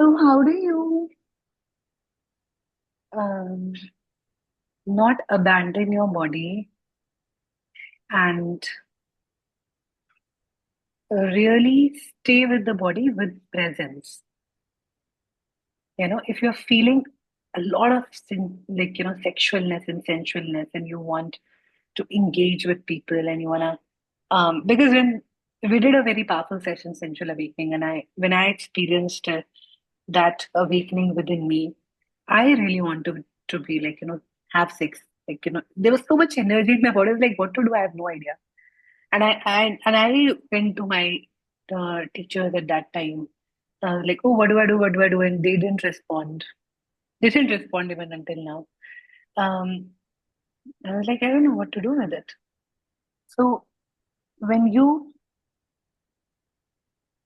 So how do you um, not abandon your body and really stay with the body with presence? If you're feeling a lot of sexualness and sensualness, and you want to engage with people, and you wanna because when we did a very powerful session, sensual awakening, and when I experienced that awakening within me, I really want to be have sex. There was so much energy in my body. I was like, what to do? I have no idea. And I went to my teachers at that time. Like, oh, what do I do? What do I do? And they didn't respond. They didn't respond even until now. Um, I was like, I don't know what to do with it. So when you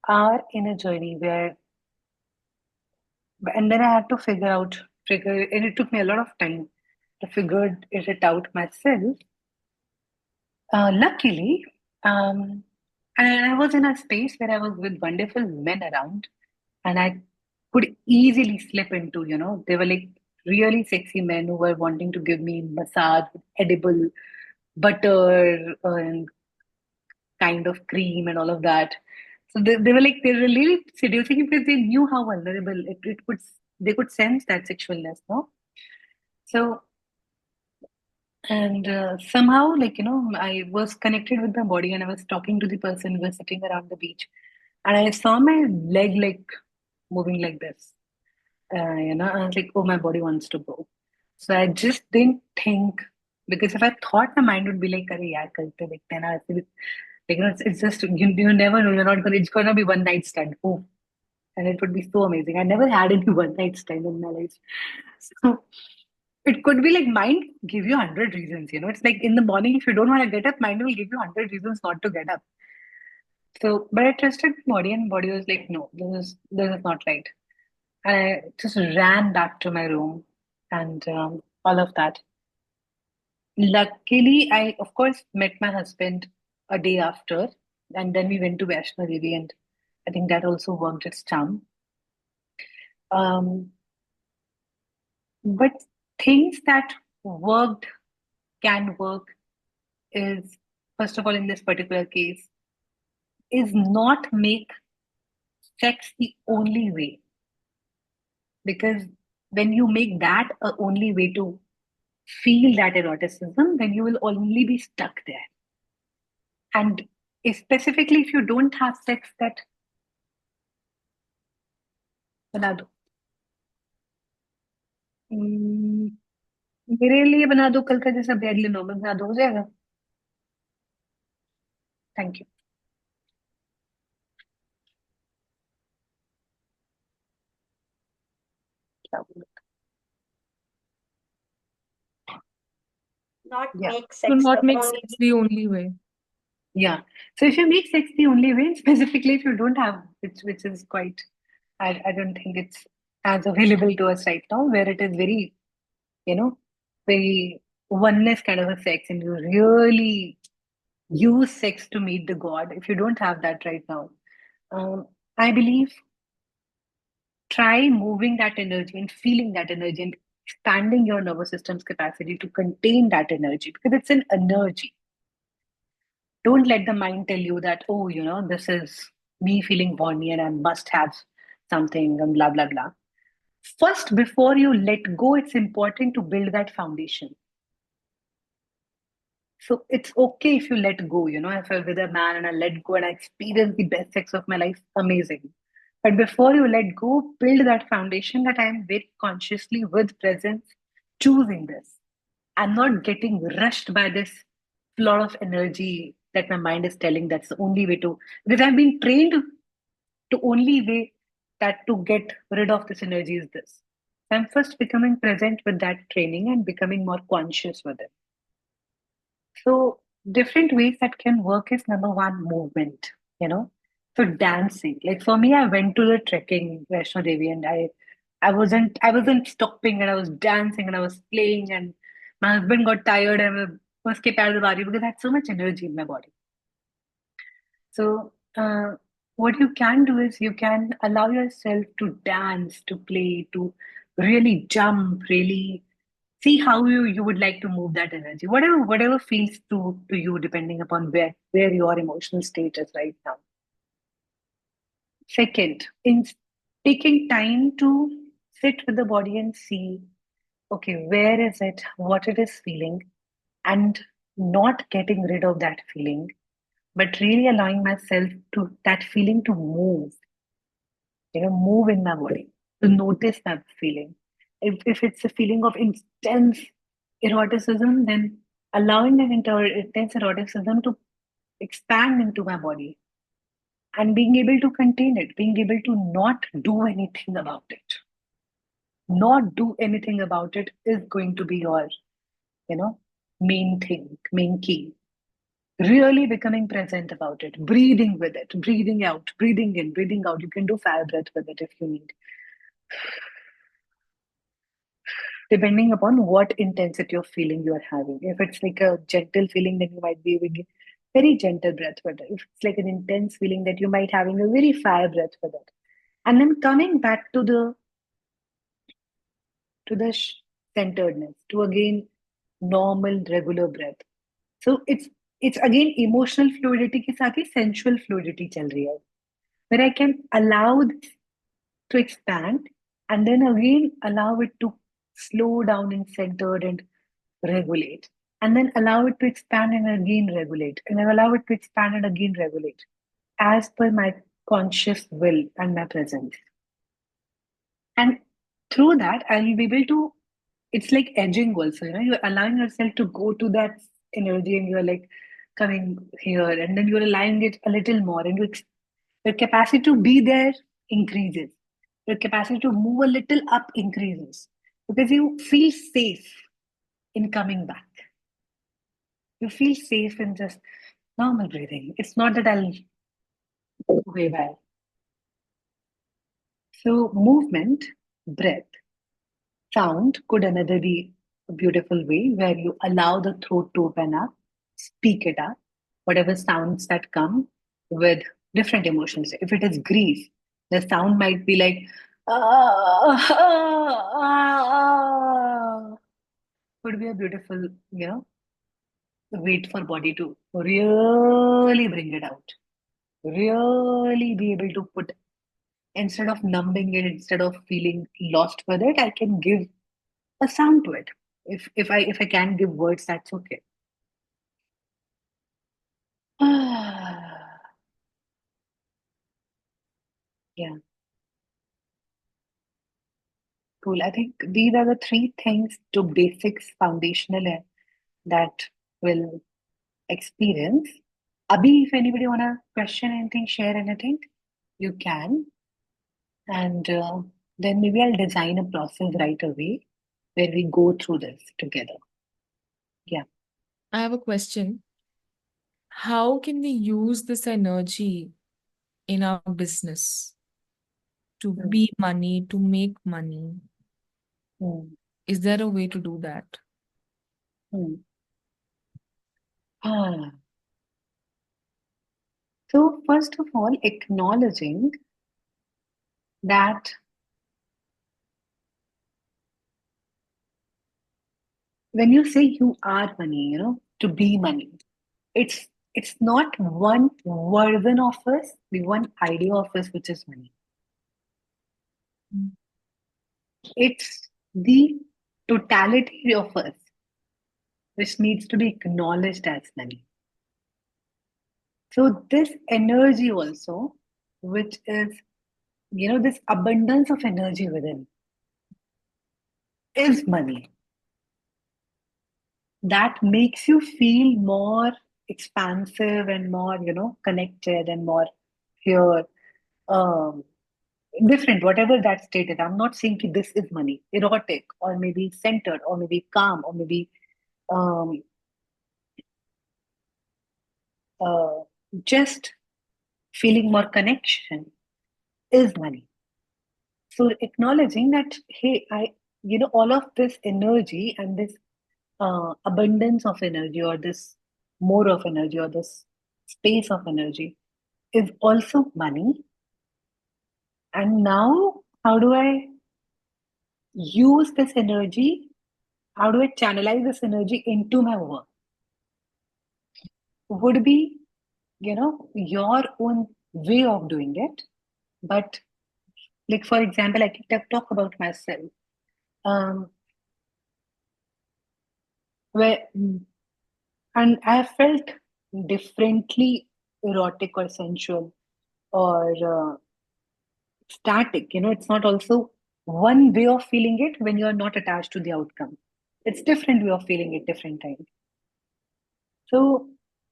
are in a journey where, and then I had to figure, and it took me a lot of time to figure it out myself. Luckily, um, and I was in a space where I was with wonderful men around, and I could easily slip into, they were like really sexy men who were wanting to give me massage with edible butter and kind of cream and all of that. So they were really seducing because they knew how vulnerable it could, they could sense that sexualness, no? So, and somehow, I was connected with my body, and I was talking to the person who was sitting around the beach, and I saw my leg like moving like this. I was like, oh, my body wants to go. So I just didn't think, because if I thought, my mind would be like, "Arey yaar, kalte dekhte hain na." It's just you never know. You're not gonna. It's gonna be one night stand. Oh, and it would be so amazing. I never had any one night stand in my life, so it could be like mind give you 100 reasons. It's like in the morning, if you don't want to get up, mind will give you 100 reasons not to get up. So, but I trusted my body, and body was like, no, this is not right. And I just ran back to my room and all of that. Luckily, I, of course, met my husband a day after, and then we went to Vaishno Devi, and I think that also worked its charm. Um, but things that worked can work is, first of all, in this particular case, is not make sex the only way. Because when you make that a only way to feel that eroticism, then you will only be stuck there. And specifically, if you don't have sex, that बना दो. हम्म, मेरे लिए बना दो कल का जैसा bread normal बना दो हो जाएगा. Thank you. क्या बोलूं? Not Yeah, make Do sex not the make only. sex the only way. yeah. So if you make sex the only way, specifically if you don't have, which is quite, I don't think it's as available to us right now, where it is very, you know, very oneness kind of a sex, and you really use sex to meet the God. If you don't have that right now, I believe try moving that energy and feeling that energy and expanding your nervous system's capacity to contain that energy, because it's an energy. Don't let the mind tell you that, oh, this is me feeling horny and I must have something and blah, blah, blah. First, before you let go, it's important to build that foundation. So it's okay if you let go. If I'm with a man and I let go and I experience the best sex of my life, amazing. But before you let go, build that foundation that I am very consciously with presence choosing this. I'm not getting rushed by this flood of energy that my mind is telling that's the only way to, because I've been trained to only way that to get rid of this energy is this. So I'm first becoming present with that training and becoming more conscious with it. So different ways that can work is number one, movement, you know. So dancing. Like for me, I went to the trekking Vaishno Devi, and I wasn't stopping, and I was dancing and I was playing, and my husband got tired and was उसके पैर दबा रही because I had so much energy in my body. So what you can do is you can allow yourself to dance, to play, to really jump, really see how you would like to move that energy. Whatever feels to you, depending upon where your emotional state is right now. Second, in taking time to sit with the body and see, okay, where is it, what it is feeling, and not getting rid of that feeling, but really allowing myself to that feeling to move, move in my body, to notice that feeling. If it's a feeling of intense eroticism, then allowing that intense eroticism to expand into my body and being able to contain it, being able to not do anything about it. Not do anything about it is going to be your, you know, main thing, main key. Really becoming present about it, breathing with it, breathing out, breathing in, breathing out. You can do fire breath with it if you need, depending upon what intensity of feeling you are having. If it's like a gentle feeling, then you might be doing a very gentle breath with it. If it's like an intense feeling, that you might having a very fire breath with it. And then coming back to the centeredness, to again normal regular breath. So it's again emotional fluidity के साथ ही sensual fluidity चल रही है, where I can allow this to expand and then again allow it to slow down and centered and regulate, and then allow it to expand and again regulate, and then allow it to expand and again regulate as per my conscious will and my presence. And through that, I'll be able to, it's like edging also, you're allowing yourself to go to that energy and you're like coming here and then you're allowing it a little more and your capacity to be there increases. Your capacity to move a little up increases because you feel safe in coming back. You feel safe in just normal breathing. It's not that I'll go way back. So movement, breath, sound could another be a beautiful way where you allow the throat to open up, speak it up, whatever sounds that come with different emotions. If it is grief, the sound might be like, ah, ah, ah, could be a beautiful, wait for body to really bring it out. Really be able to put, instead of numbing it, instead of feeling lost with it, I can give a sound to it. If I can give words, that's okay. Yeah, cool. I think these are the three things to basics, foundational that will experience. Abhi, if anybody wanna question anything, share anything, you can, and then maybe I'll design a process right away where we go through this together. Yeah. I have a question. How can we use this energy in our business to Hmm. be money, to make money? Hmm. Is there a way to do that? Hmm. Ah. So first of all, acknowledging that when you say you are money, to be money, it's not one version of us, the one idea of us which is money. Mm. It's the totality of us which needs to be acknowledged as money. So this energy also, which is, this abundance of energy within, is money. That makes you feel more expansive and more, connected and more here, um, different, whatever that state is. I'm not saying that this is money, erotic, or maybe centered, or maybe calm, or maybe um, uh, just feeling more connection is money. So acknowledging that, hey, all of this energy and this abundance of energy, or this more of energy, or this space of energy is also money. And now, how do I use this energy? How do I channelize this energy into my work? Would be, your own way of doing it. But, like, for example, I can talk about myself. Um, where and I have felt differently erotic or sensual or static. It's not also one way of feeling it when you're not attached to the outcome. It's different way of feeling it different times. So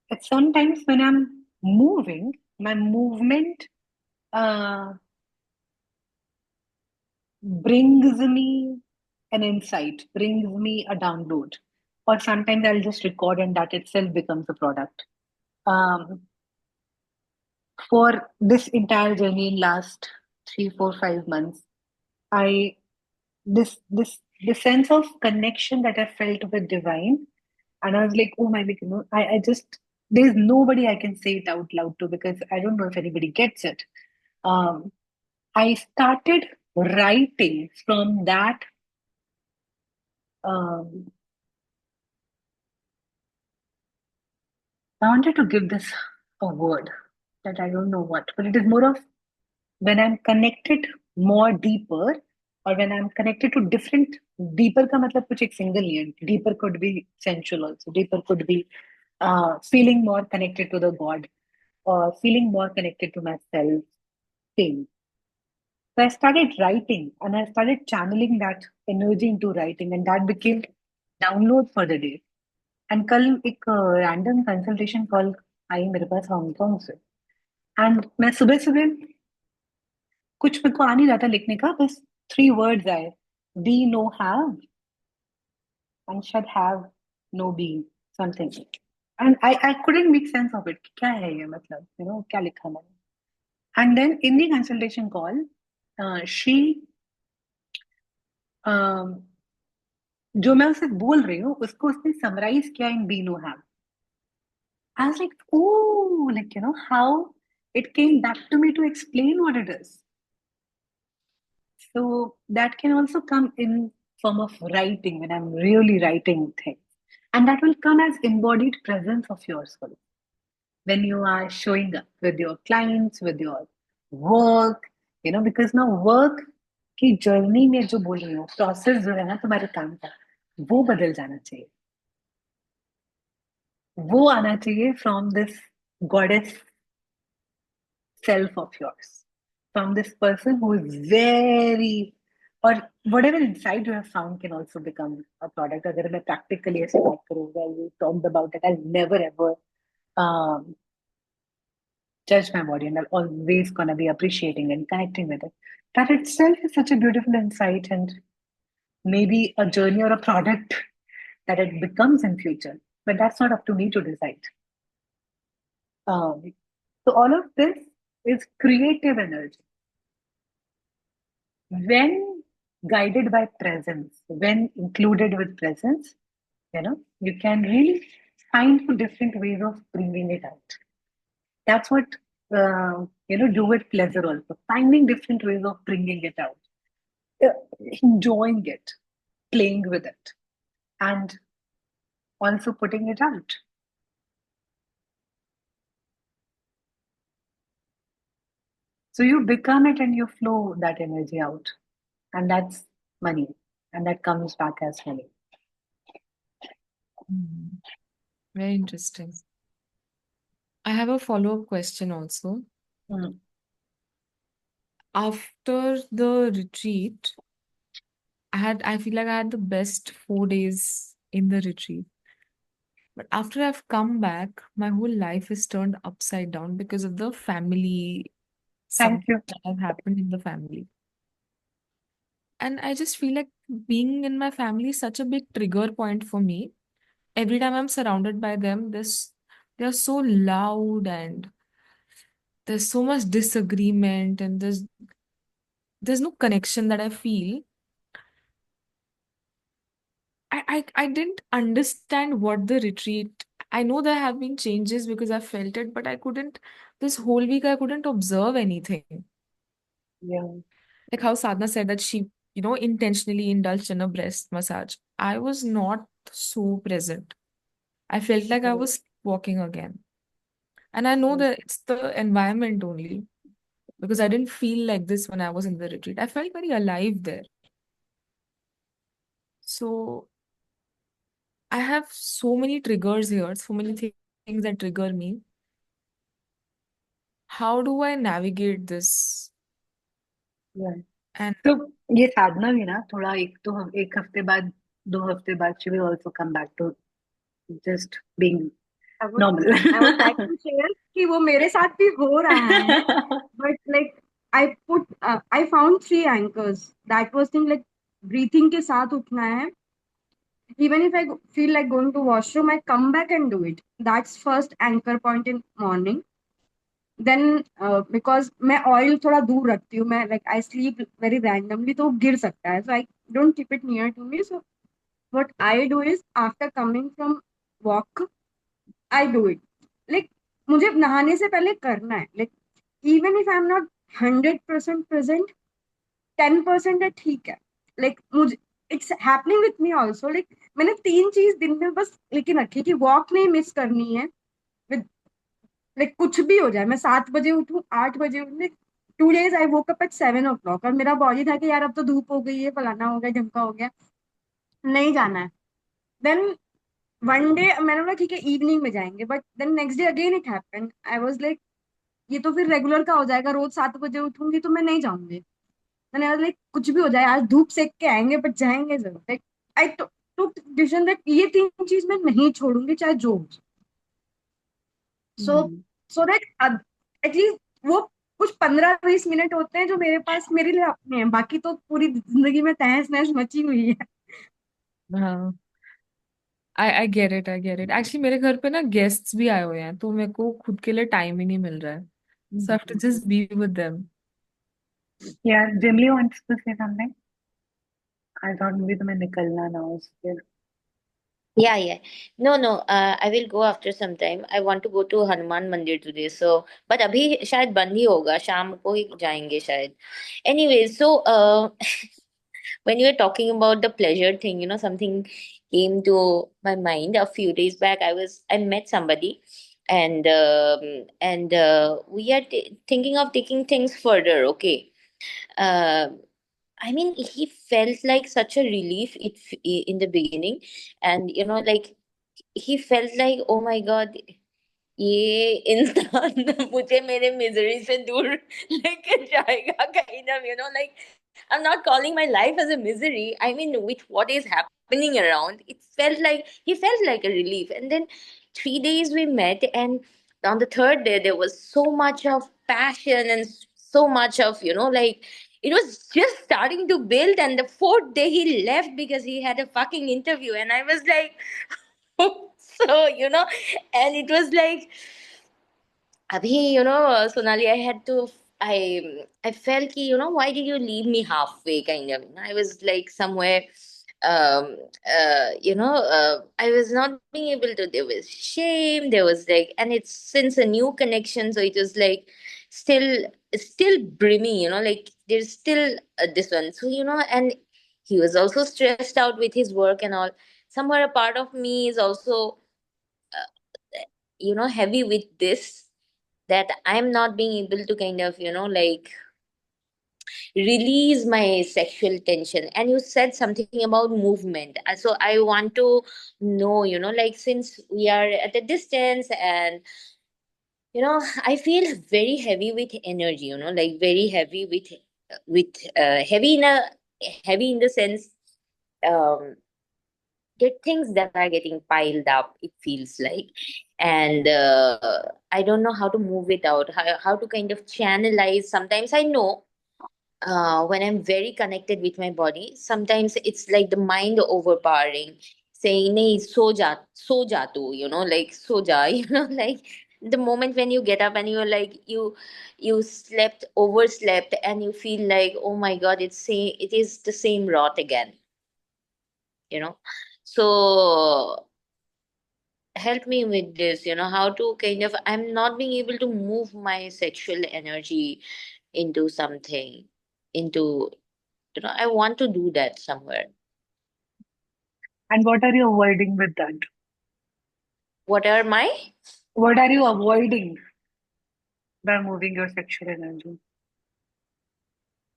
it's sometimes when I'm moving, my movement uh, brings me an insight, brings me a download. Or sometimes I'll just record and that itself becomes a product. Um, for this entire journey in last 3, 4, 5 months, I this sense of connection that I felt with divine, and I was like, oh my, like, I just there's nobody I can say it out loud to because I don't know if anybody gets it. Um, I started writing from that. Um, I wanted to give this a word that I don't know what, but it is more of when I'm connected more deeper or when I'm connected to different deeper का मतलब कुछ एक single नहीं है. Deeper could be sensual also. Deeper could be feeling more connected to the God or feeling more connected to myself. Same. So I started writing and I started channeling that energy into writing and that became download for the day. And कल एक random consultation call आई मेरे पास Hong Kong से and मैं सुबह सुबह कुछ मेरे को आ नहीं रहा था लिखने का बस 3 words आए be no have and should have no be something and I couldn't make sense of it क्या है ये मतलब क्या लिखा मैंने and then in the consultation call she जो मैं उसे बोल रही हूँ उसको उसने समराइज किया in be no have I was like oh like how it came back to me to explain what it is. So that can also come in form of writing when I'm really writing things. And that will come as embodied presence of yourself when you are showing up with your clients, with your work, because now work की journey में जो बोल रही हूँ process जो है ना तुम्हारे काम का वो बदल जाना चाहिए वो आना चाहिए from this goddess self of yours from this person who is very or whatever insight you have found can also become a product. अगर मैं practically ऐसे बात करूँ where you talked about it, I'll never ever um, judge my body and I'll always gonna be appreciating and connecting with it. That itself is such a beautiful insight and maybe a journey or a product that it becomes in future. But that's not up to me to decide. Um, so all of this is creative energy. When guided by presence, when included with presence, you can really find different ways of bringing it out. That's what, do with pleasure also, finding different ways of bringing it out, uh, enjoying it, playing with it, and also putting it out. So you become it and you flow that energy out. And that's money. And that comes back as money. Mhm. Very interesting. I have a follow-up question also. Mm. After the retreat, I feel like I had the best 4 days in the retreat. But after I've come back, my whole life is turned upside down because of the family, Thank something you. that has happened in the family. And I just feel like being in my family is such a big trigger point for me. Every time I'm surrounded by them, they're so loud and there's so much disagreement and there's no connection that I feel. I didn't understand what the retreat I know there have been changes because I felt it, but I couldn't, this whole week, I couldn't observe anything. Yeah. Like how Sadhna said that she, intentionally indulged in a breast massage. I was not so present. I felt like I was walking again. And I know that it's the environment only because I didn't feel like this when I was in the retreat. I felt very alive there. So I have so many triggers here, so many things that trigger me. How do I navigate this? Yeah. And तो ये साधना भी ना थोड़ा एक हफ्ते बाद 2 हफ्ते बाद she will also come back to just being I would normal. I would like to share कि वो मेरे साथ भी हो रहा है, but like I found 3 anchors. That was thing like breathing के साथ उठना है. Even if feel like going to washroom, I come back and do it. That's first anchor point in morning. Then because मैं oil थोड़ा दूर रखती हूँ, मैं like I sleep very randomly तो गिर सकता है, so I don't keep it near to me. So what I do is after coming from walk, I do it. Like मुझे नहाने से पहले करना है. Like even if I'm not 100% present, 10% है ठीक है. Like मुझे it's happening with me also. Like मैंने 3 चीज दिन में बस लेकिन रखी कि वॉक नहीं मिस करनी है. With like कुछ भी हो जाए, मैं 7 बजे उठूं, 8 बजे उठूं. 2 days I woke up at 7 o'clock और मेरा बॉडी था कि यार अब तो धूप हो गई है, फलाना हो गया, ढमका हो गया, नहीं जाना है. देन वन डे मैंने बोला ठीक है इवनिंग में जाएंगे, but then next day again it happened. I was like ये तो फिर रेगुलर का हो जाएगा, रोज 7 बजे उठूंगी तो मैं नहीं जाऊंगी. मैंने लाइक कुछ भी हो जाए आज धूप सेक के आएंगे बट जाएंगे जरूर. Like I took decision that ये 3 चीज मैं नहीं छोड़ूंगी चाहे जो हो. सो हम्म, सो दैट एटलीस्ट वो कुछ 15-20 मिनट होते हैं जो मेरे पास मेरे लिए अपने हैं, बाकी तो पूरी जिंदगी में तहस नहस मची हुई है. हाँ, I get it, I get it. Actually मेरे घर पे ना गेस्ट्स भी आए हुए हैं, तो मेरे को खुद के लिए टाइम ही नहीं मिल रहा है. So I have to just be with them. yeah, Jimly wants to say something. I thought maybe तुम्हें निकलना ना हो उसके. Yeah, yeah. No, no. I will go after some time. I want to go to Hanuman Mandir today. So, but अभी शायद बंद ही होगा. शाम को ही जाएंगे शायद. Anyway, so when you were talking about the pleasure thing, something came to my mind. A few days back, I met somebody, and we are thinking of taking things further. Okay. Uh, I mean, he felt like such a relief in the beginning, and like he felt like, oh my god, ये इंसान मुझे मेरे misery से दूर लेके जाएगा kind of, like I'm not calling my life as a misery. I mean, with what is happening around, he felt like a relief. And then 3 days we met, and on the third day there was so much of passion and so much of, like it was just starting to build. And the fourth day he left because he had a fucking interview, and I was like, so, and it was like, Abhi, Sonali, I felt ki, why did you leave me halfway, kind of. I was like somewhere, I was not being able to, there was shame, there was like, and it's since a new connection, so it was like still brimming, like there's still this one. So, and he was also stressed out with his work and all. Somewhere a part of me is also, heavy with this, that I'm not being able to kind of, like release my sexual tension. And you said something about movement. So I want to know, like since we are at a distance, and I feel very heavy with energy, like very heavy with heavy in the sense, um there are things that are getting piled up, it feels like. And I don't know how to move it out, how to kind of channelize. Sometimes I know, when I'm very connected with my body, sometimes it's like the mind overpowering, saying, "Nahi, so ja tu," like so ja, like the moment when you get up and you're like, you slept, overslept, and you feel like, oh my God, it is the same rot again, you know. So help me with this, how to kind of, I'm not being able to move my sexual energy into something, into, I want to do that somewhere. And what are you avoiding with that? What are my What are you avoiding by moving your sexual energy?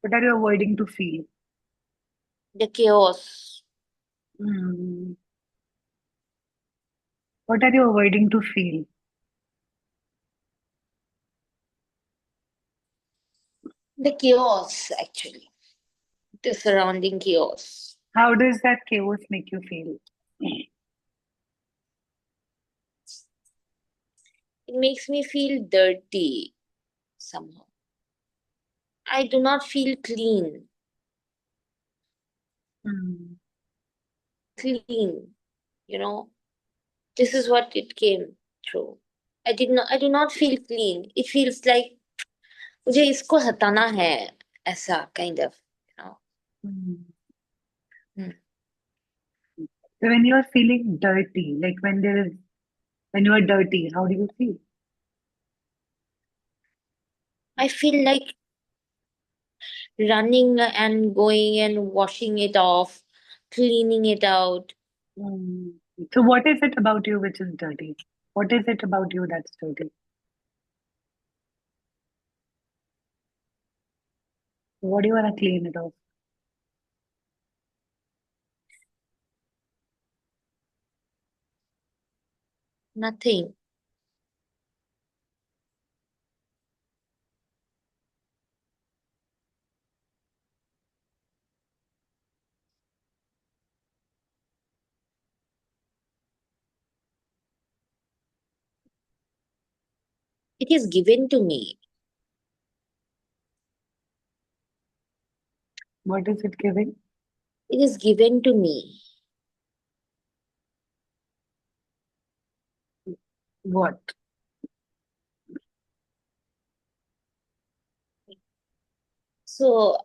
What are you avoiding to feel? the chaos? Hmm. What are you avoiding to feel? The chaos, actually, the surrounding chaos. How does that chaos make you feel? It makes me feel dirty somehow. I do not feel clean. Hmm. Clean, you know. This is what it came through. I do not feel clean. It feels like मुझे इसको हटाना है, ऐसा kind of, you know. Hmm. Hmm. So when you are feeling dirty, like when you are dirty, how do you feel? I feel like running and going and washing it off, cleaning it out. Hmm. So what is it about you which is dirty? What is it about you that's dirty? What do you want to clean it off? Nothing. It is given to me. What is it giving? It is given to me. What? So,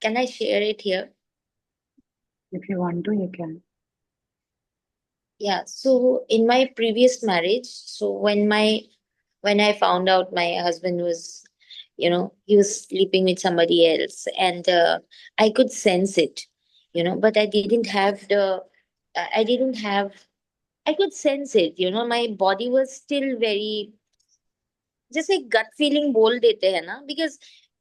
can I share it here? If you want to, you can. Yeah. So in my previous marriage, so when I found out my husband was, he was sleeping with somebody else, and I could sense it, but I didn't have, I could sense it, my body was still very, just a gut feeling बोल देते हैं ना, because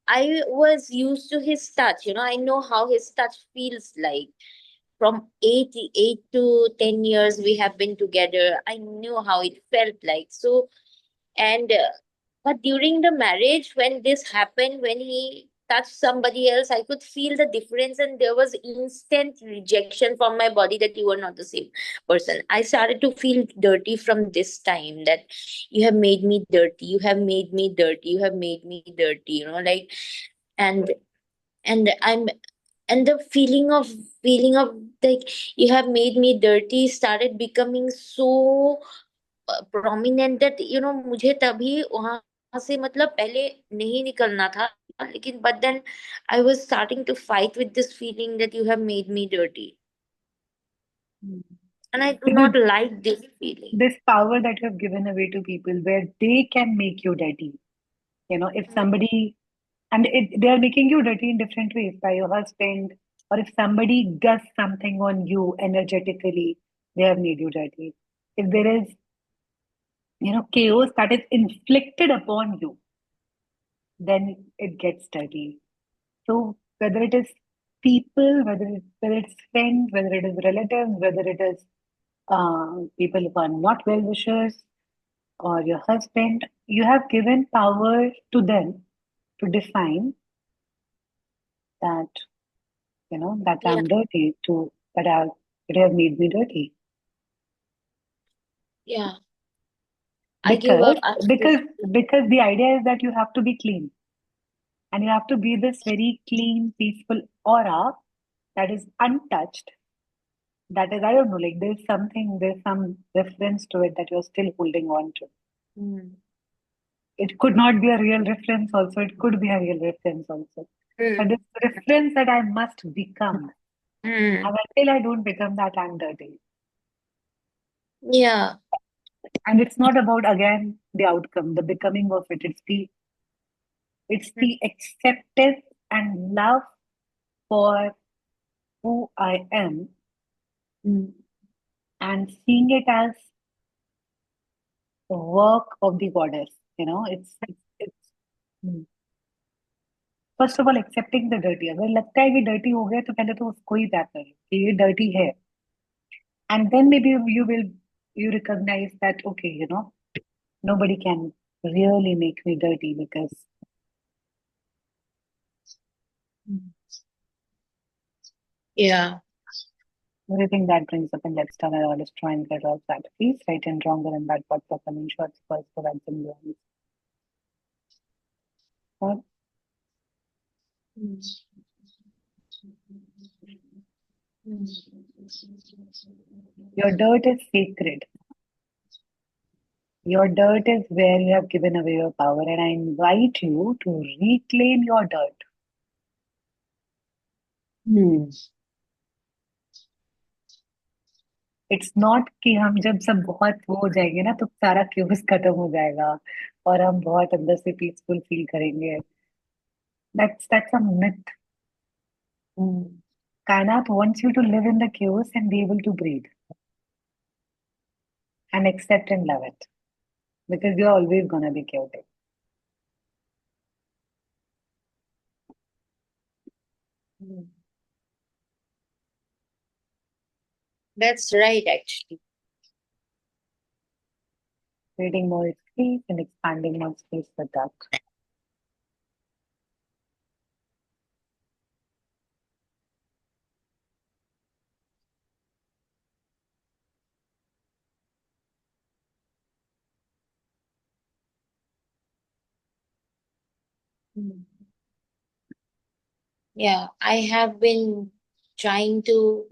I was used to his touch, I know how his touch feels like. From 8 to 10 years we have been together, I knew how it felt like. So, and but during the marriage, when this happened, when he touched somebody else, I could feel the difference, and there was instant rejection from my body that you are not the same person. I started to feel dirty from this time, that you have made me dirty, you have made me dirty, you have made me dirty, like. And and i'm and the feeling of like you have made me dirty started becoming so prominent, that मुझे तभी वहां से, मतलब पहले नहीं निकलना था, लेकिन but then I was starting to fight with this feeling that you have made me dirty, Hmm. and I do Because not like this feeling. this power that you have given away to people where they can make you dirty. If somebody, and they are making you dirty in different ways by your husband, or if somebody does something on you energetically, they have made you dirty. If there is, chaos that is inflicted upon you, then it gets dirty. So whether it is people, whether it's friends, whether it is relatives, whether it is people who are not well wishers, or your husband, you have given power to them to define that, that Yeah, I'm dirty, it has made me dirty. yeah. I gave Because out access. because because the idea is that you have to be clean, and you have to be this very clean, peaceful aura that is untouched. That is, I don't know, like there's some reference to it that you're still holding on to. Hmm. It could not be a real reference also, it could be a real reference also. But Hmm. this reference that I must become. Hmm. And until I don't become that, I'm dirty. Yeah. And it's not about, again, the outcome, the becoming of it. It's Hmm. the acceptance and love for who I am Hmm. and seeing it as the work of the goddess. It's hmm. First of all, accepting the dirty. अगर लगता है कि dirty हो गया तो पहले तो उसको ही back करो कि ये dirty है. And then maybe you recognize that, okay, nobody can really make me dirty because Yeah. everything that brings up and let's turn around is try and get off that. Please, right and wrong, and bad parts of an insurance first for that and wrongs. But Hmm. Hmm. your dirt is sacred. Your dirt is where you have given away your power, and I invite you to reclaim your dirt. Hmm. It's not कि हम जब सब बहुत वो हो जाएंगे ना तो सारा क्यूज खत्म हो जाएगा और हम बहुत अंदर से पीसफुल फील करेंगे. That's a myth. Hmm. Kainat wants you to live in the chaos and be able to breathe and accept and love it because you're always gonna be chaotic. Hmm. That's right, actually. Creating more space and expanding more space with that. Hmm. Yeah, I have been trying to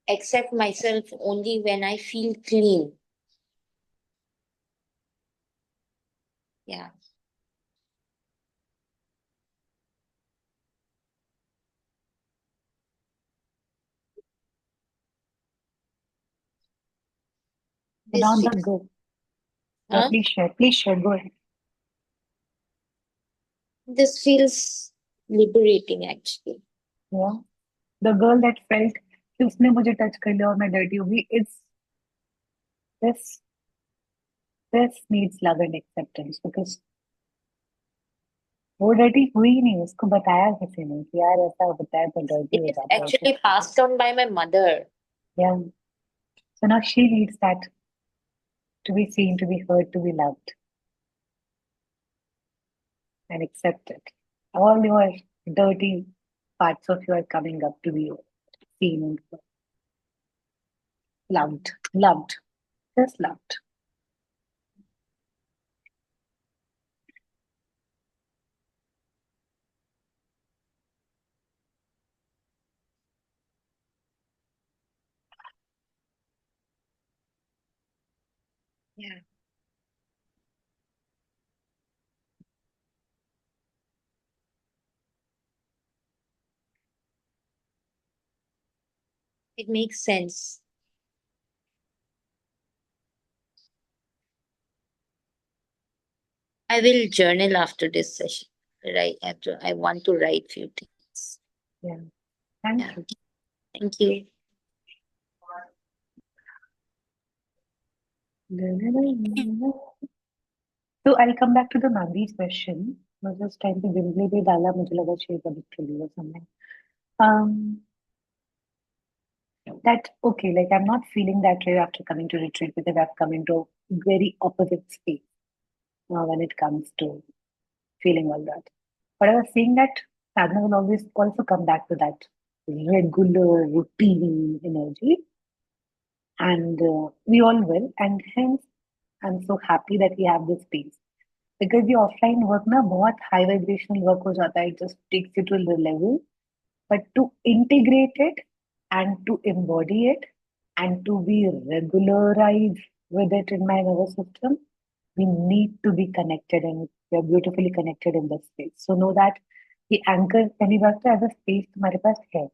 accept myself only when I feel clean. Yeah. So now This the feels, good. Yeah, huh? please share, go ahead. This feels liberating, actually. Yeah. The girl that felt कि उसने मुझे touch कर लिया और मैं dirty हो गई. It's this this needs love and acceptance because वो डर्टी हुई ही नहीं. उसको बताया किसी ने कि यार ऐसा होता है तो डर्टी It हो is जाता है. actually passed on by my mother. Yeah. So now she needs that to be seen, to be heard, to be loved and accepted. All your dirty parts of you are coming up to be seen and loved, just loved. Yeah. It makes sense. I will journal after this session. Right after I want to write few things. Yeah. Thank Yeah. you. Thank you. So I'll come back to the Mandi's question. I was just trying to simply be dala मुझे लगा share कर or something. Um, that okay, like I'm not feeling that way after coming to retreat because I've come into a very opposite space when it comes to feeling all that. But I was saying that sadhana will always also come back to that regular routine energy, and we all will, and hence I'm so happy that we have this space because the offline work na बहुत high vibrational work हो जाता है. It just takes you to the level, but to integrate it and to embody it and to be regularized with it in my nervous system, we need to be connected and we are beautifully connected in this space. So know that the anchor पहली बात तो as a space तुम्हारे पास है.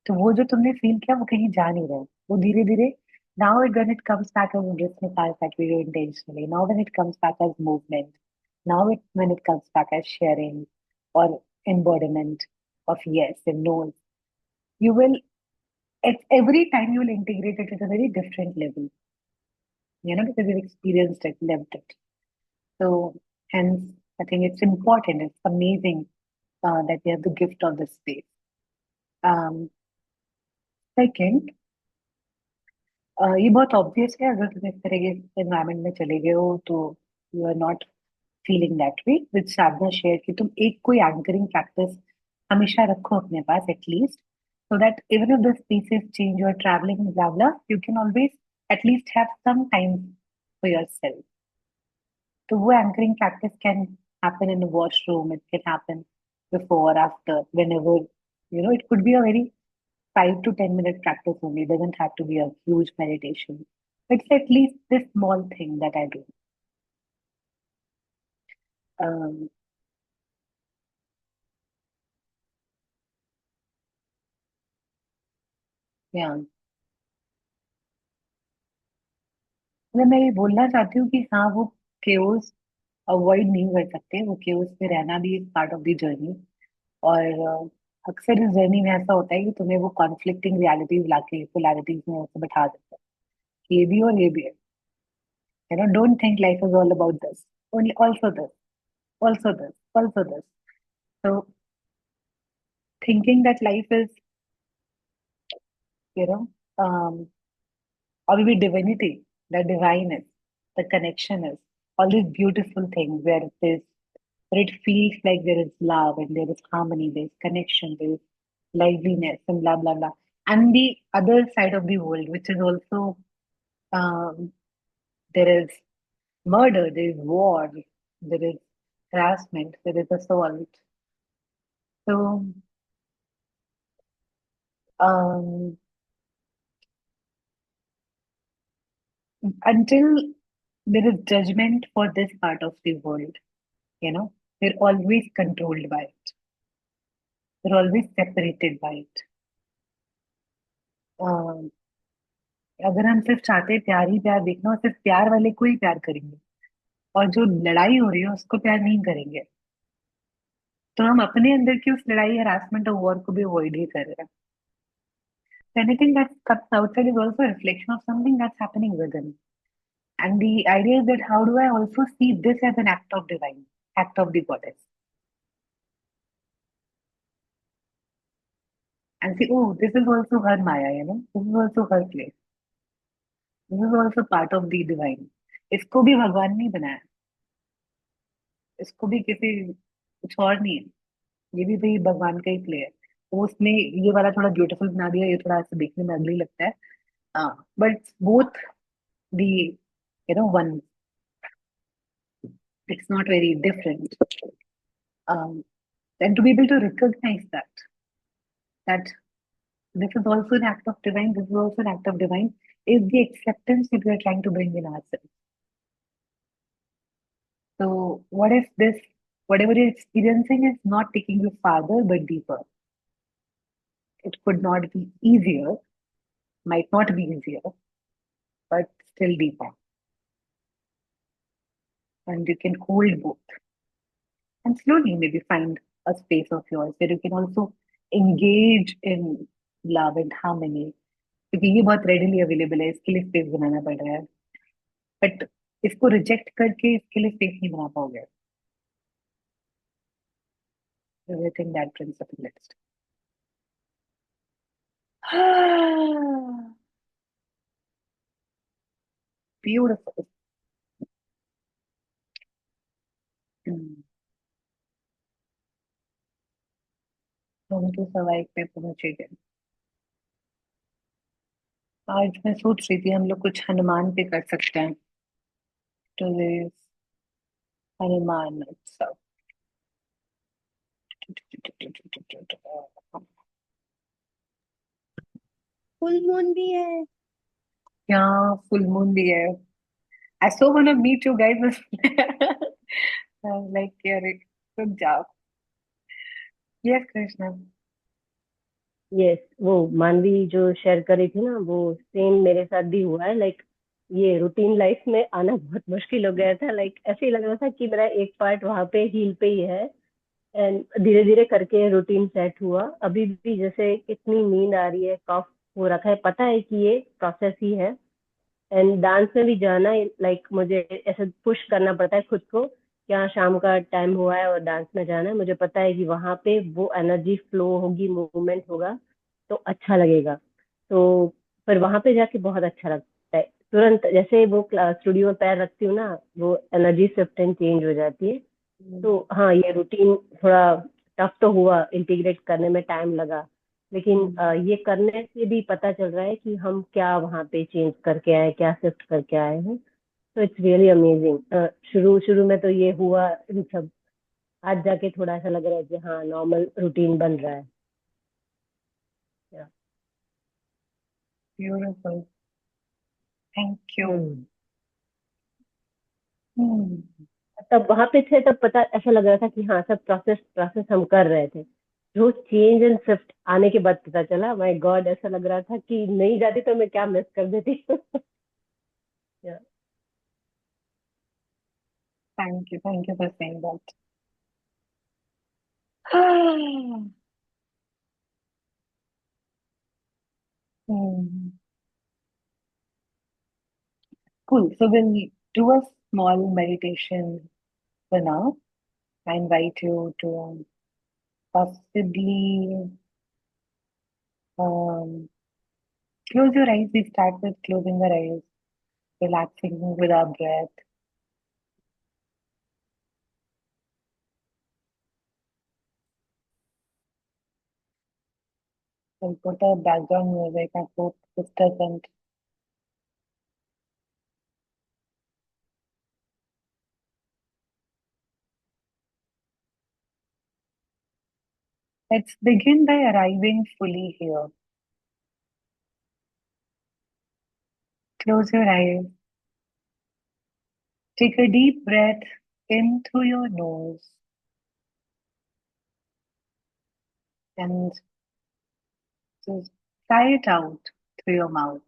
तो वो जो तुमने feel किया वो कहीं जा नहीं रहा है, वो धीरे धीरे now when it comes back as listeners that we do intentionally, now when it comes back as movement, now when it comes back as sharing or embodiment of yes and no, you will, every time you will integrate it at a very different level, because you've experienced it, lived it. So hence, I think it's important, it's amazing that we have the gift of this space. Second, ये बहुत obvious है, अगर तुम इस तरह के environment में चले गए हो तो you are not feeling that way, with Sadhana share कि तुम एक कोई एंकरिंग प्रैक्टिस हमेशा रखो अपने पास at least, so that even if the spaces change, you are travelling blah blah, you can always at least have some time for yourself. तो वो anchoring practice can happen in a washroom, it can happen before, after, whenever, it could be a very 5 to 10 minute practice only. It doesn't have to be a huge meditation. It's at least this small thing that I do. Um, yeah. मतलब मैं ये बोलना चाहती हूँ कि हाँ, वो chaos avoid नहीं कर सकते, वो केओस में रहना भी एक पार्ट ऑफ द जर्नी. और अक्सर इस जर्नी में ऐसा होता है कि तुम्हें वो कॉन्फ्लिक्टिंग रियलिटीज लाके पोलैरिटीज में ऐसे बैठा देते हैं कि ये भी और ये भी है. Don't think life is all about this, only also this, also this, also this. So thinking that life is, you know, or maybe divinity, the divine is, the connection is, all these beautiful things where where it feels like there is love and there is harmony, there is connection, there is liveliness and blah blah blah. And the other side of the world, which is also, um, there is murder, there is war, there is harassment, there is assault. So um, until there is judgment for this part of the world, we're always controlled by it. We're always separated by it. अह, अगर हम सिर्फ चाहते हैं प्यार ही प्यार देखना और सिर्फ प्यार वाले को ही प्यार करेंगे और जो लड़ाई हो रही है उसको प्यार नहीं करेंगे, तो हम अपने अंदर की उस लड़ाई, हरासमेंट और वॉर को भी अवॉइड ही कर रहे हैं. So anything that comes outside is also a reflection of something that's happening within. And the idea is that how do I also see this as an act of divine, act of the goddess, and see, oh, this is also her Maya, this is also her place. This is also part of the divine. इसको भी भगवान नहीं बनाया, इसको भी किसी कुछ और नहीं है, ये भी भाई भगवान का ही प्ले है. वो उसने ये वाला थोड़ा ब्यूटीफुल बना दिया, ये थोड़ा ऐसे देखने में अगली लगता है. हाँ, but both the, one, it's not very different. And to be able to recognize that this is also an act of divine, this is also an act of divine, is the acceptance that we are trying to bring in ourselves. So what if this, whatever you're experiencing is not taking you farther but deeper? It could not be easier, might not be easier, but still deeper. And you can hold both. And slowly maybe find a space of yours where you can also engage in love and harmony. क्योंकि ये बहुत readily available है, इसके लिए space बनाना पड़ रहा है. But इसको रिजेक्ट करके इसके लिए स्पेस नहीं बना पाओगे. I think that brings up the next. Beautiful. हम तो सवाई पे पहुंचे गए. आज मैं सोच रही थी हम लोग कुछ हनुमान पे कर सकते हैं. तो हनुमान उत्सव. फुल मून भी है. यहाँ फुल मून भी है. I so wanna meet you guys. I'm like, यार रुक जाओ. Yes, Krishna. यस, वो मानवी जो शेयर करी थी ना, वो सेम मेरे साथ भी हुआ है। लाइक ये रूटीन लाइफ में आना बहुत मुश्किल हो गया था। लाइक ऐसे ही लग रहा था कि मेरा एक पार्ट वहां पे हील पे ही है। एंड धीरे धीरे करके रूटीन सेट हुआ। अभी भी जैसे इतनी नींद आ रही है, कफ हो रखा है, पता है कि ये प्रोसेस ही है। एंड डांस में भी जाना, लाइक मुझे ऐसे पुश करना पड़ता है खुद को, क्या शाम का टाइम हुआ है और डांस में जाना है। मुझे पता है कि वहां पे वो एनर्जी फ्लो होगी, मूवमेंट होगा, तो अच्छा लगेगा। तो पर वहां पे जाके बहुत अच्छा लगता है। तुरंत जैसे वो स्टूडियो में पैर रखती हूँ ना, वो एनर्जी शिफ्ट एंड चेंज हो जाती है। तो हाँ, ये रूटीन थोड़ा टफ तो हुआ, इंटीग्रेट करने में टाइम लगा। लेकिन ये करने से भी पता चल रहा है कि हम क्या वहाँ पे चेंज करके आए, क्या शिफ्ट करके आए हैं। तो इट्स रियली अमेजिंग। शुरू शुरू में तो ये हुआ इन सब, आज जाके थोड़ा ऐसा लग रहा है कि हाँ, नॉर्मल रूटीन बन रहा है। Yeah. Beautiful. Thank you. Hmm. Hmm. तब वहां पे थे तब पता ऐसा लग रहा था कि हाँ, सब प्रोसेस प्रोसेस हम कर रहे थे। जो चेंज एंड शिफ्ट आने के बाद पता चला, माय गॉड, ऐसा लग रहा था कि नहीं जाती तो मैं क्या मिस कर देती। Yeah. Thank you. Thank you for saying that. Hmm. Cool. So we'll do a small meditation for now. I invite you to possibly um, close your eyes. We start with closing our eyes, relaxing with our breath. We'll put a background music. I hope this doesn't. Let's begin by arriving fully here. Close your eyes. Take a deep breath in through your nose and just sigh it out through your mouth.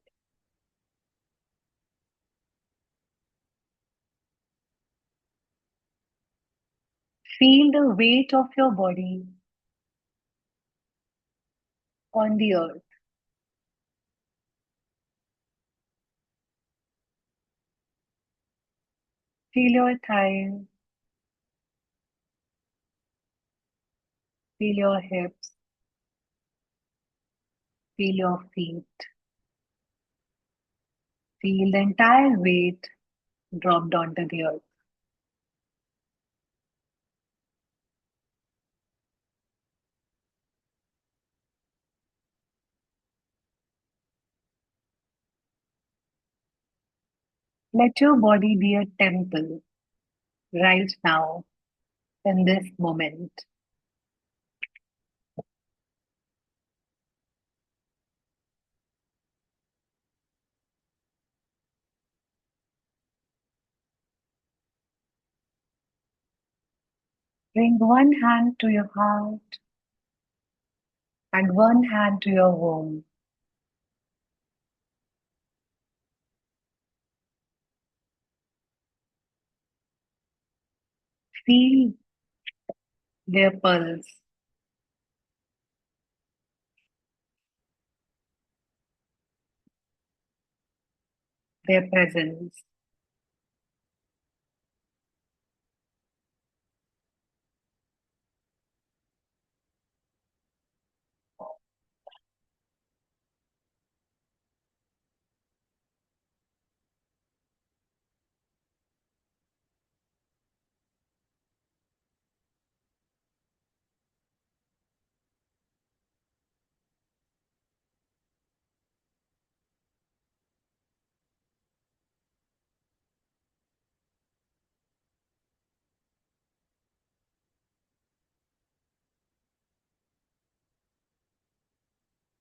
Feel the weight of your body on the earth. Feel your thighs, feel your hips, feel your feet. Feel the entire weight dropped onto the earth. Let your body be a temple right now in this moment. Bring one hand to your heart and one hand to your womb. Feel their pulse, their presence.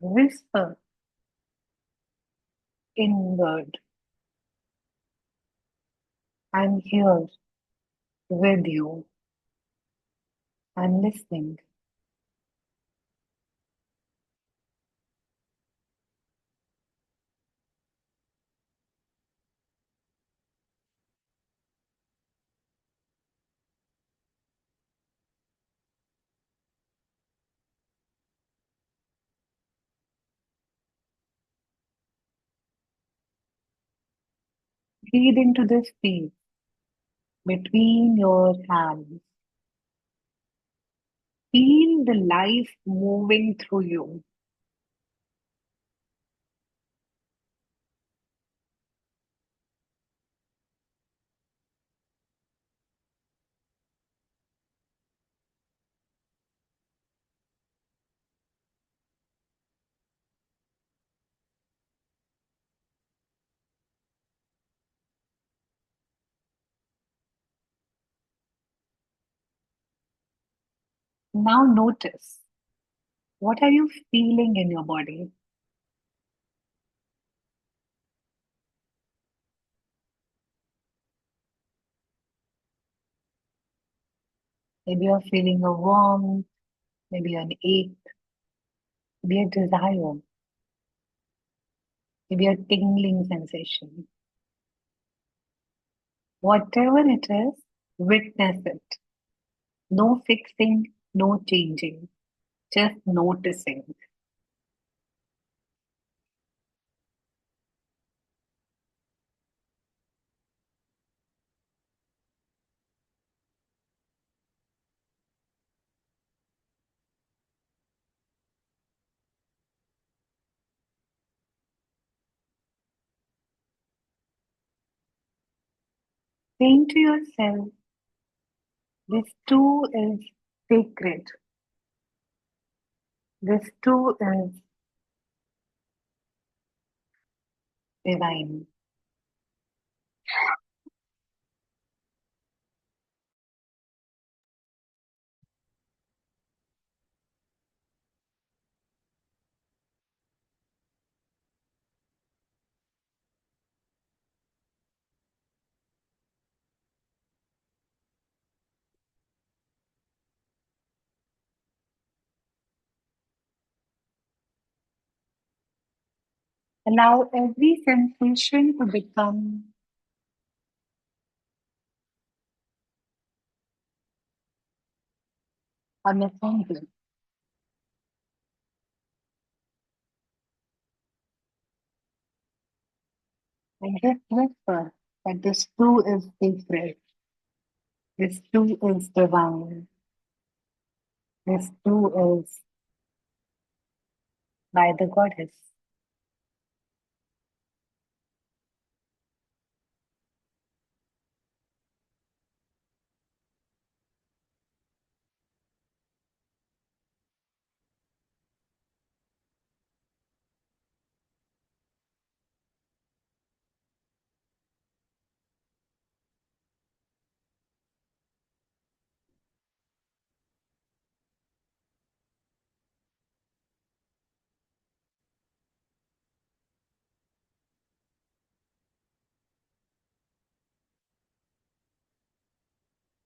Whisper inward. I'm here with you. I'm listening. Breathe into this space between your hands. Feel the life moving through you. Now notice, what are you feeling in your body? Maybe you're feeling a warmth, maybe an ache, maybe a desire, maybe a tingling sensation. Whatever it is, witness it. No fixing, no changing, just noticing. Saying to yourself, this too is sacred. This too is divine. Allow every sensation to become a messenger. And just whisper that this too is sacred. This too is divine. This too is by the goddess.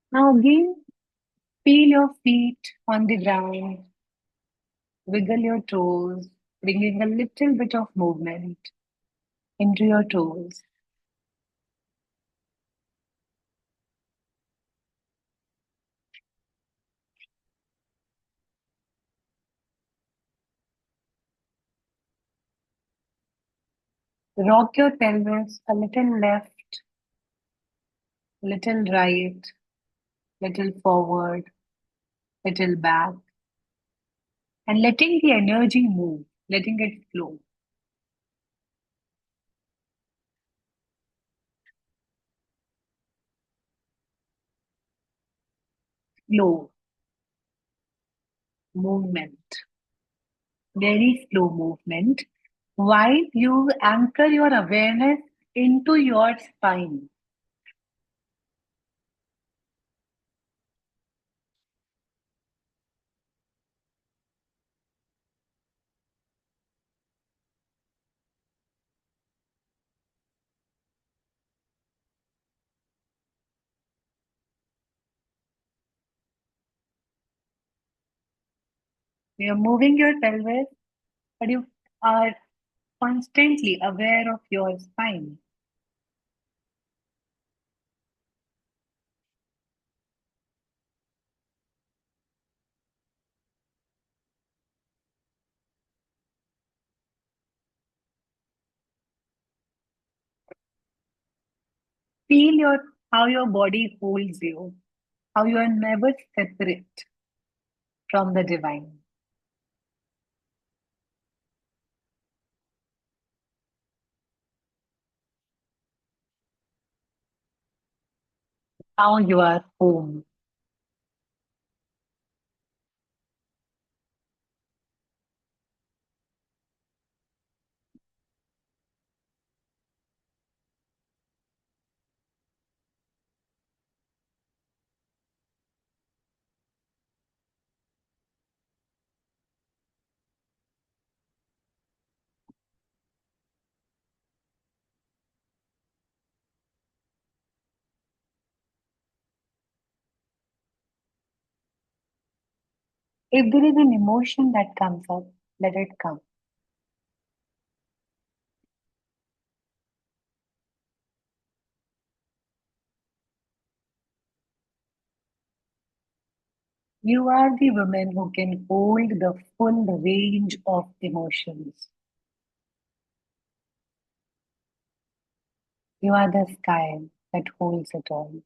Now again, feel your feet on the ground, wiggle your toes, bringing a little bit of movement into your toes. Rock your pelvis a little left, little right, little forward, little back, and letting the energy move, letting it flow. Slow movement, very slow movement, while you anchor your awareness into your spine. You're moving your pelvis, but you are constantly aware of your spine. Feel how your body holds you, how you are never separate from the divine. How you are home. If there is an emotion that comes up, let it come. You are the woman who can hold the full range of emotions. You are the sky that holds it all.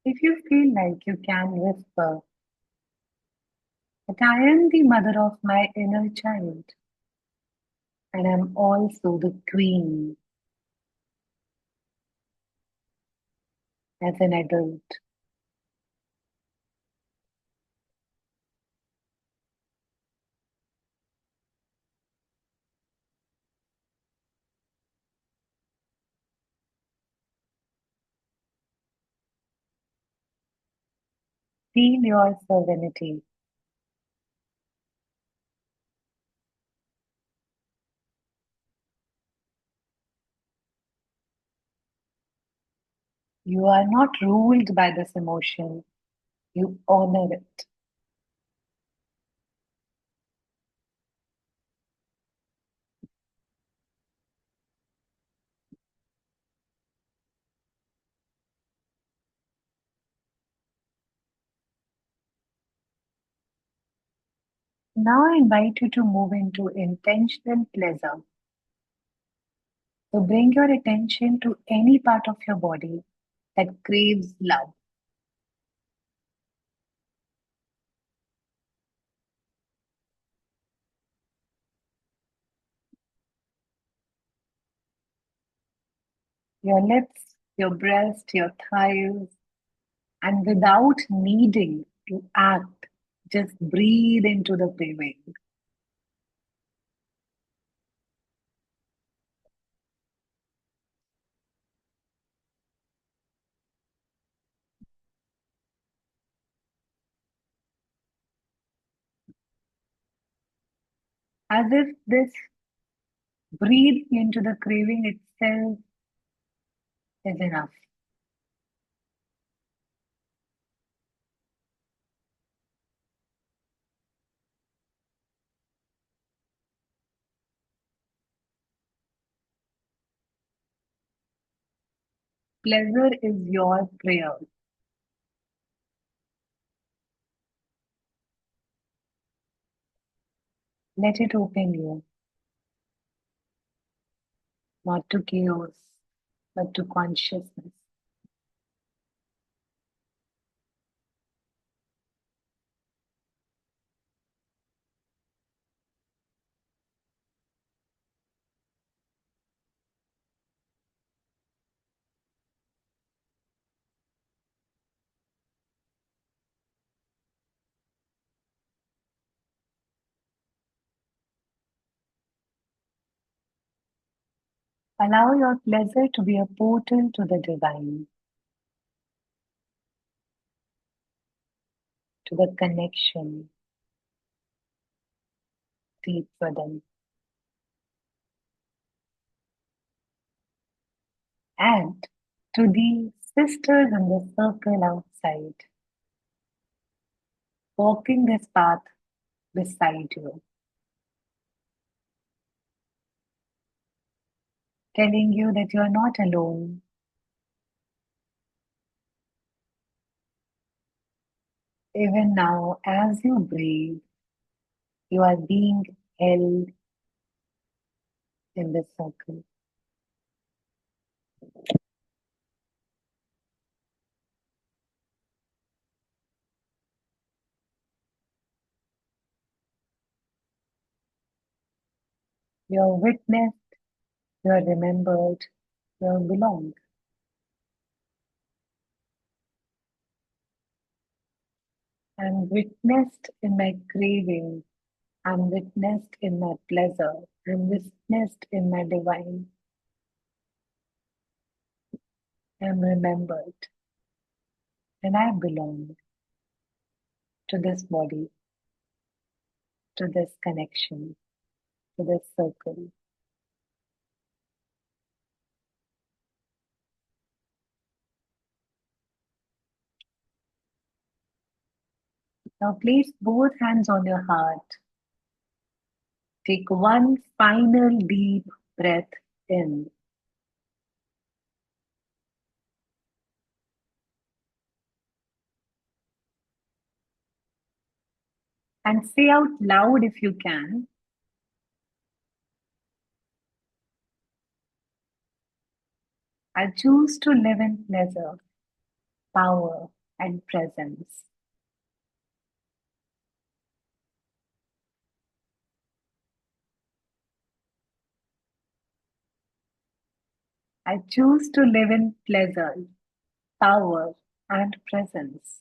If you feel like you can whisper that I am the mother of my inner child and I'm also the queen as an adult. Feel your serenity. You are not ruled by this emotion. You honor it. Now I invite you to move into intentional pleasure. So bring your attention to any part of your body that craves love. Your lips, your breast, your thighs, and without needing to act, just breathe into the craving. As if this breathing into the craving itself is enough. Pleasure is your prayer. Let it open you, not to chaos, but to consciousness. Allow your pleasure to be a portal to the divine, to the connection, deep for them. And to the sisters in the circle outside, walking this path beside you, telling you that you are not alone. Even now, as you breathe, you are being held in this circle. You are witnessed, you are remembered, you are belong. I'm witnessed in my craving. I'm witnessed in my pleasure. I'm witnessed in my divine. I'm remembered. And I belong to this body, to this connection, to this circle. Now place both hands on your heart. Take one final deep breath in. And say out loud if you can, I choose to live in pleasure, power, and presence. I choose to live in pleasure, power, and presence.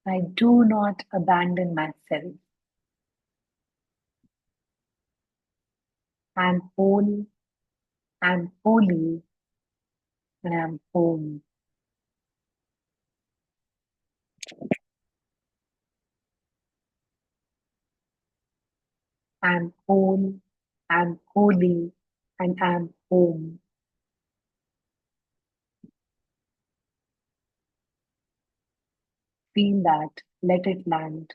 I do not abandon myself. I'm whole, I'm holy, and I'm home. I'm whole, I'm holy, and I'm home. Feel that, let it land.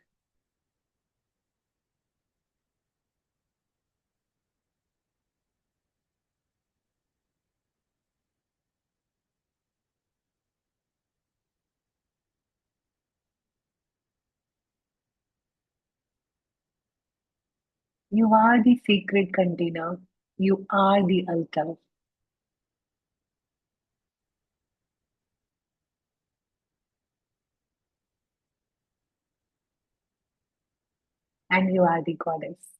You are the sacred container. You are the altar. And you are the goddess.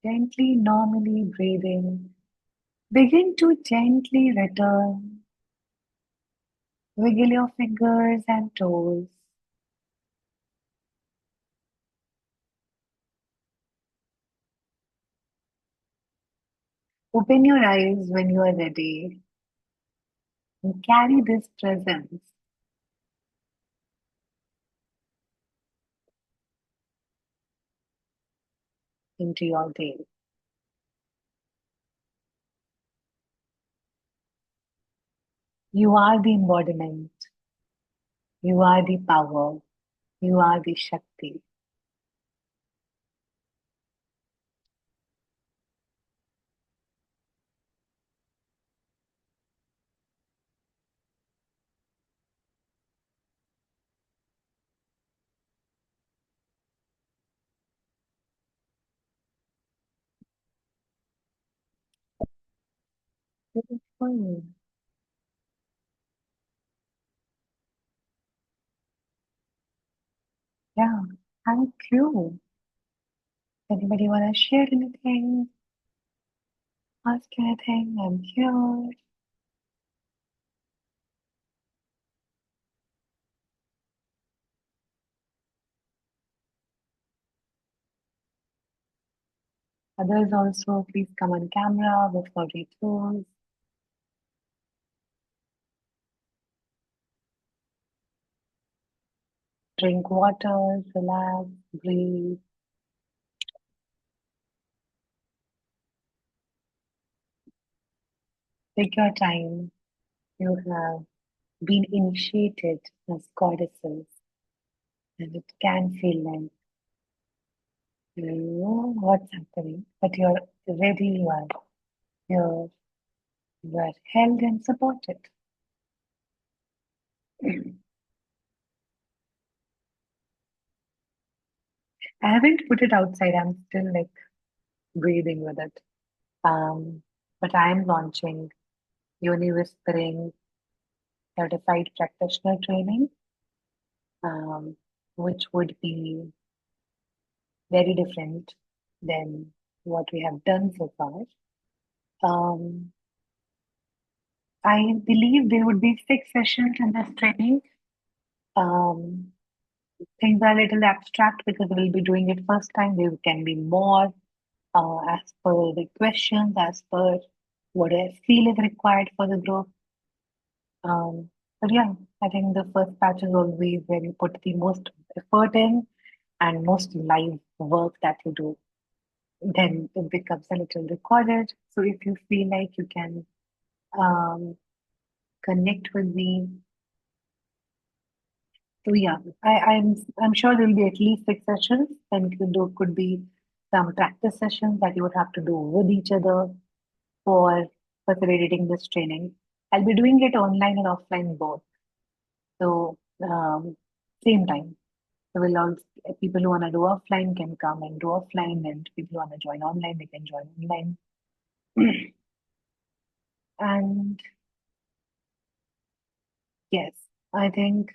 Gently, normally breathing. Begin to gently return. Wiggle your fingers and toes. Open your eyes when you are ready and carry this presence into your day. You are the embodiment. You are the power. You are the Shakti. Beautiful. Yeah, thank you. Anybody want to share anything? Ask anything? I'm here. Others also, please come on camera before we close. Drink water, relax, breathe. Take your time. You have been initiated as goddesses, and it can feel like you know what's happening, but you're ready, you're, you're held and supported. I haven't put it outside, I'm still like breathing with it. But I am launching Yoni Whispering Certified Practitioner Training, um, which would be very different than what we have done so far. Um, I believe there would be 6 sessions in this training. Um, Things are a little abstract because we'll be doing it first time. There can be more as per the questions, as per what I feel is required for the group. But yeah, I think the first batch is always where you put the most effort in and most live work that you do. Then it becomes a little recorded. So if you feel like you can um, connect with me, so yeah, I'm sure there'll be at least 6 sessions. Then could be some practice sessions that you would have to do with each other for facilitating this training. I'll be doing it online and offline both. So same time. So we'll all people who want to do offline can come and do offline, and people who want to join online, they can join online. And yes, I think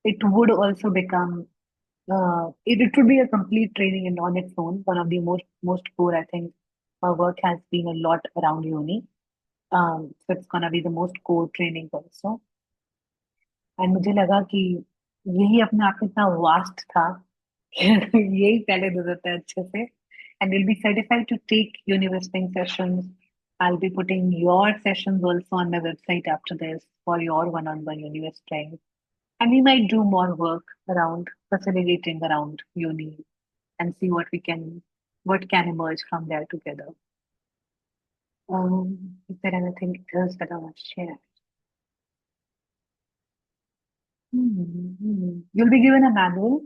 it would also become it would be a complete training and on its own. One of the most core, I think, our work has been a lot around uni. So it's gonna be the most core training also. And मुझे लगा कि यही अपने आप में इतना vast था यही पहले दे देते हैं अच्छे से and you'll be certified to take university sessions. I'll be putting your sessions also on my website after this for your one-on-one university. And we might do more work around facilitating around uni and see what can emerge from there together. Is there anything else that I want to share? You'll be given a manual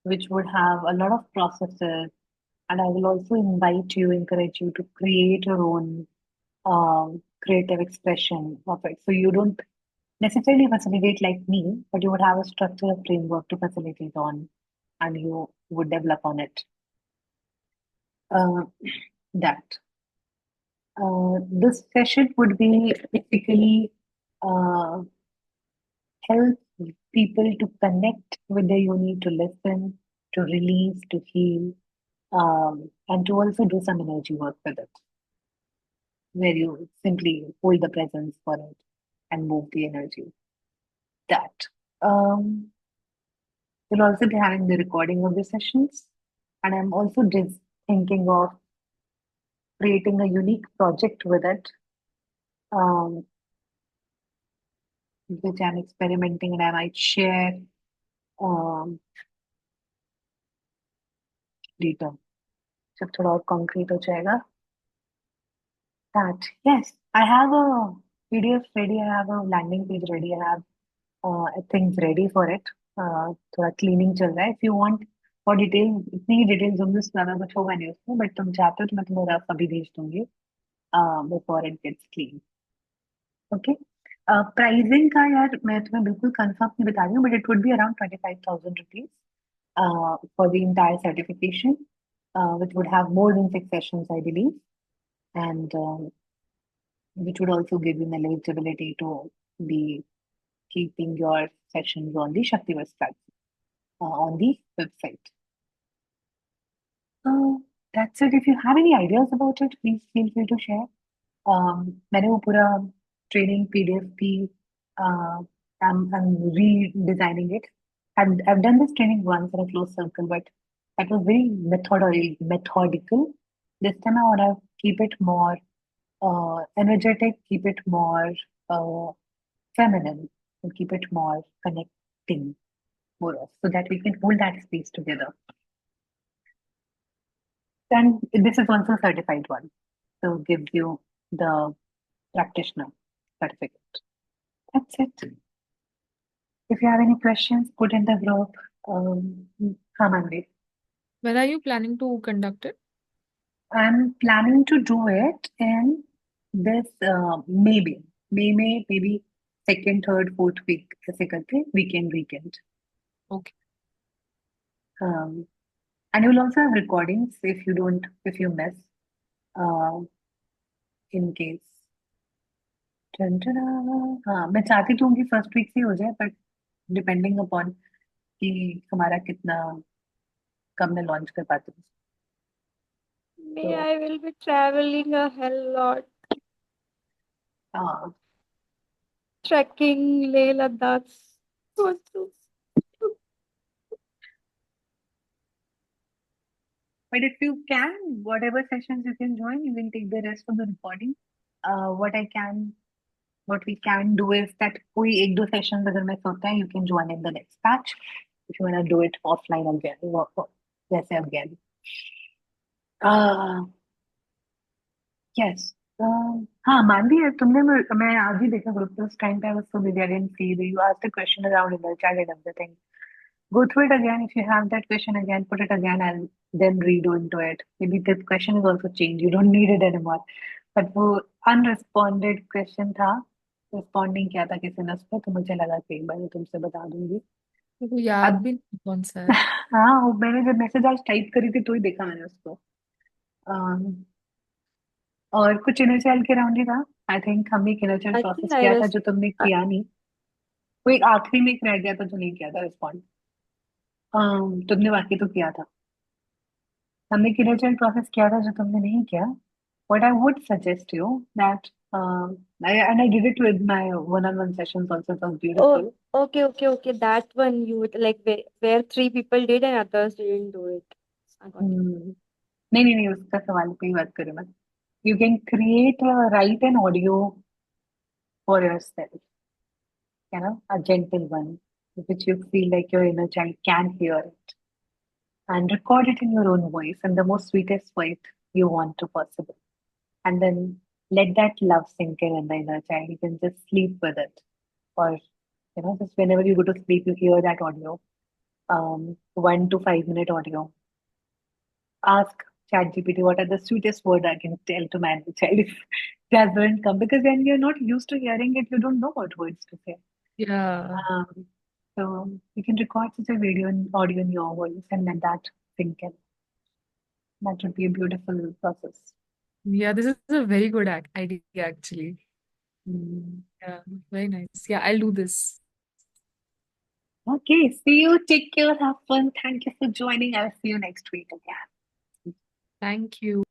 which would have a lot of processes, and I will also encourage you to create your own creative expression of it. So you don't necessarily facilitate like me, but you would have a structure, a framework to facilitate on, and you would develop on it. Uh, that this session would be basically uh, help people to connect with their unit, to listen, to release, to heal, and to also do some energy work with it, where you simply hold the presence for it and move the energy. That. We'll also be having the recording of the sessions, and I'm also just thinking of creating a unique project with it, um, which I'm experimenting, and I might share later. जब थोड़ा और concrete हो जाएगा. That yes, I have a PDF ready. I have a landing page ready. I have things ready for it. थोड़ा cleaning चल रहा है. If you want for detail, इतनी details होंगी उसमें ज़्यादा कुछ होगा नहीं उसमें. But तुम चाहते हो तो मैं तुम्हें रफ अभी भेज दूंगी before it gets clean. Okay. Pricing का यार मैं तुम्हें बिल्कुल confirm नहीं बता रही हूँ, but it would be around 25,000 rupees for the entire certification, which would have more than 6 sessions, I believe, and which would also give you the eligibility to be keeping your sessions on the Shaktiverse platform on the website. So that's it. If you have any ideas about it, please feel free to share. मैंने वो पूरा training PDF भी I'm redesigning it. I've done this training once in a closed circle, but that was very methodical. This time I want to keep it more energetic, keep it more feminine, and keep it more connecting for us so that we can hold that space together. And this is also a certified one, so gives you the practitioner certificate. That's it. If you have any questions, put in the group. Manvi. When are you planning to conduct it? I'm planning to do it in this maybe second, third, fourth week ऐसे करके weekend. Okay. And you'll also have recordings if you miss uh, in case. हाँ मैं चाहती तो हूँ कि first week से हो जाए बट डिपेंडिंग अपॉन कि हमारा कितना कब मैं लॉन्च कर पाती हूँ May I will be traveling a hell lot. हाँ Trekking, Leh Ladakh. So. but if you can whatever sessions you can join you can take the rest of the recording what what we can do is that कोई एक दो sessions अगर miss होता है you can join in the next batch if you want to do it offline again जैसे again yes हाँ मानवी है तुमने मैं आज ही देखा ग्रुप पे उस टाइम पे I was so busy I didn't see you asked a question around inner child and everything go through it again if you have that question again put it again and then redo into it maybe the question is also changed you don't need it anymore but वो unresponded question था responding किया था किसी ने उस पर तो मुझे लगा कि एक बार मैं तुमसे बता दूंगी मुझे याद अब भी नहीं कौन सा है। हाँ वो मैंने जब मैसेज आज टाइप करी थी तो ही देखा मैंने उसको अम, और कुछ इनर चाइल्ड के राउंड ही था आई थिंक हमने एक inner child I think process I किया था res- जो तुमने किया नहीं वो एक आखिरी में एक रह गया था जो नहीं किया था रिस्पॉन्ड तुमने बाकी तो किया था हमने एक इनर चाइल्ड प्रोसेस किया था जो तुमने नहीं किया what I would suggest you that and I did it with my one-on-one sessions also it was beautiful Oh, okay. That one you would like where three people did and others didn't do it. I got it. नहीं उसका सवाल पे ही बात करूँ मैं you can create write an audio for yourself a gentle one which you feel like your inner child can hear it and record it in your own voice in the most sweetest voice you want to possible and then let that love sink in the inner child you can just sleep with it or just whenever you go to sleep you hear that audio 1 to 5 minute audio ask ChatGPT what are the sweetest word I can tell to my inner child if that doesn't come because when you're not used to hearing it you don't know what words to say Yeah. um, so you can record such a video and audio in your voice and let that sink in that would be a beautiful process. Yeah, this is a very good idea actually. Mm. Yeah, very nice. Yeah, I'll do this. Okay, see you. Take care. Have fun. Thank you for joining. I'll see you next week again. Thank you.